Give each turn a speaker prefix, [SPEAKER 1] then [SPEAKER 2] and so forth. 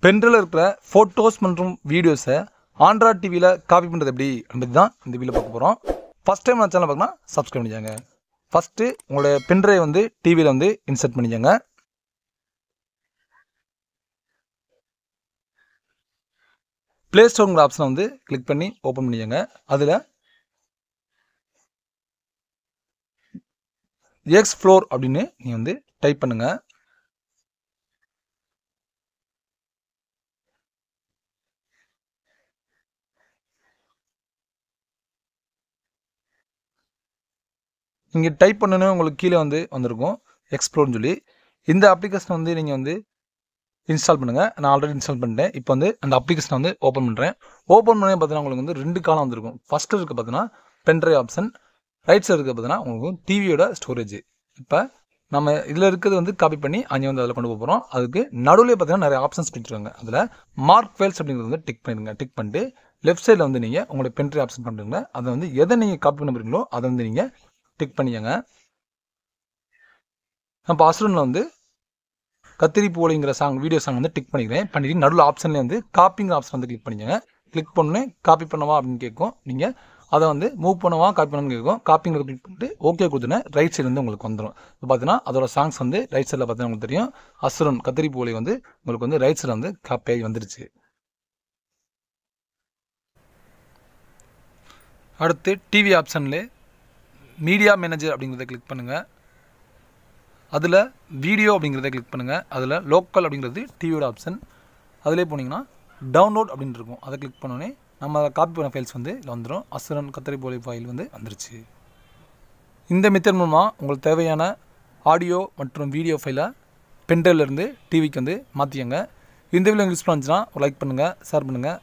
[SPEAKER 1] பென்ட்ரைவில் இருக்கிற ஃபோட்டோஸ் மற்றும் வீடியோஸை ஆண்ட்ராய்ட் டிவியில் காப்பி பண்ணுறது எப்படி என்பது தான் இந்த வீடியோவில் பார்க்க போகிறோம். ஃபஸ்ட் டைம் நான் சேனல் பார்க்கணும் சப்ஸ்கிரைப் பண்ணிக்கோங்க. ஃபஸ்ட்டு உங்களோட பென்ட்ரைவ் வந்து டிவியில் வந்து இன்சர்ட் பண்ணிக்கோங்க. ப்ளே ஸ்டோருங்கிற ஆப்ஷனை வந்து கிளிக் பண்ணி ஓப்பன் பண்ணிக்கோங்க. அதில் எக்ஸ்ப்ளோர் அப்படின்னு நீங்கள் வந்து டைப் பண்ணுங்கள். இங்கே டைப் பண்ணணும் உங்களுக்கு கீழே வந்து வந்திருக்கும் எக்ஸ்ப்ளோர்னு சொல்லி. இந்த அப்ளிகேஷனை வந்து நீங்கள் வந்து இன்ஸ்டால் பண்ணுங்கள். நான் ஆல்ரெடி இன்ஸ்டால் பண்ணிட்டேன். இப்போ வந்து அந்த அப்ளிகேஷனை வந்து ஓப்பன் பண்ணுறேன். ஓப்பன் பண்ணி பார்த்தீங்கன்னா உங்களுக்கு வந்து 2 காலம் வந்திருக்கும். ஃபஸ்ட்டு இருக்க பார்த்தீங்கன்னா பென்ட்ரைவ் ஆப்ஷன், ரைட் சைடு இருக்க பார்த்தீங்கன்னா உங்களுக்கு டிவியோட ஸ்டோரேஜ். இப்போ நம்ம இதில் இருக்கிறது வந்து காப்பி பண்ணி அங்கே வந்து அதில் கொண்டு போக போகிறோம். அதுக்கு நடுவில் பார்த்தீங்கன்னா நிறைய ஆப்ஷன்ஸ் கொடுத்துருவாங்க. அதில் மார்க் ஃபைல்ஸ் அப்படிங்கிறது வந்து டிக் பண்ணிடுங்க. டிக் பண்ணிட்டு லெஃப்ட் சைடில் வந்து நீங்கள் உங்களோட பென்ட்ரைவ் ஆப்ஷன் பண்ணுறீங்க. அதை வந்து எதை நீங்கள் காப்பி பண்ண போகிறீங்களோ அதை வந்து நீங்கள் டிக் பண்ணிக்கங்க. நான் இப்போ அசுரனில் வந்து கத்திரி போலிங்கிற வீடியோ சாங் வந்து டிக் பண்ணிக்கிறேன். பண்ணிட்டு நடுவில் ஆப்ஷன்லேயே வந்து காப்பிங்கிற ஆப்ஷன் வந்து கிளிக் பண்ணிக்கங்க. கிளிக் பண்ணு காப்பி பண்ணவா அப்படின்னு கேட்கும். நீங்கள் அதை வந்து மூவ் பண்ணவா காப்பி பண்ணணும்னு கேட்கும். காப்பிங்கிறத கிளிக் பண்ணிட்டு ஓகே கொடுத்துனா ரைட் சைடு வந்து உங்களுக்கு வந்துடும். இப்போ பார்த்தீங்கன்னா அதோட சாங்ஸ் வந்து ரைட் சைடில் பார்த்தீங்கன்னா உங்களுக்கு தெரியும். அசுரன் கத்திரி போலி வந்து உங்களுக்கு வந்து ரைட் சைடில் வந்து காப்பியாகி வந்துருச்சு. அடுத்து டிவி ஆப்ஷன்லே மீடியா மேனேஜர் அப்படிங்கிறத கிளிக் பண்ணுங்கள். அதில் வீடியோ அப்படிங்கிறத கிளிக் பண்ணுங்கள். அதில் லோக்கல் அப்படிங்கிறது டிவியோட ஆப்ஷன். அதிலே போனீங்கன்னா டவுன்லோட் அப்படின்னு இருக்கும். அதை கிளிக் பண்ணோன்னே நம்ம அதை காப்பி பண்ண ஃபைல்ஸ் வந்து இதில் வந்துடும். அசுரன் கத்திரி போலி ஃபைல் வந்து வந்துருச்சு. இந்த மெத்தட் மூலமாக உங்களுக்கு தேவையான ஆடியோ மற்றும் வீடியோ ஃபைலை பென்ட்ரைவ்லேருந்து டிவிக்கு வந்து மாற்றிக்கங்க. இந்த வீடியோ யூஸ் பண்ணிச்சுன்னா லைக் பண்ணுங்கள், ஷேர் பண்ணுங்கள்.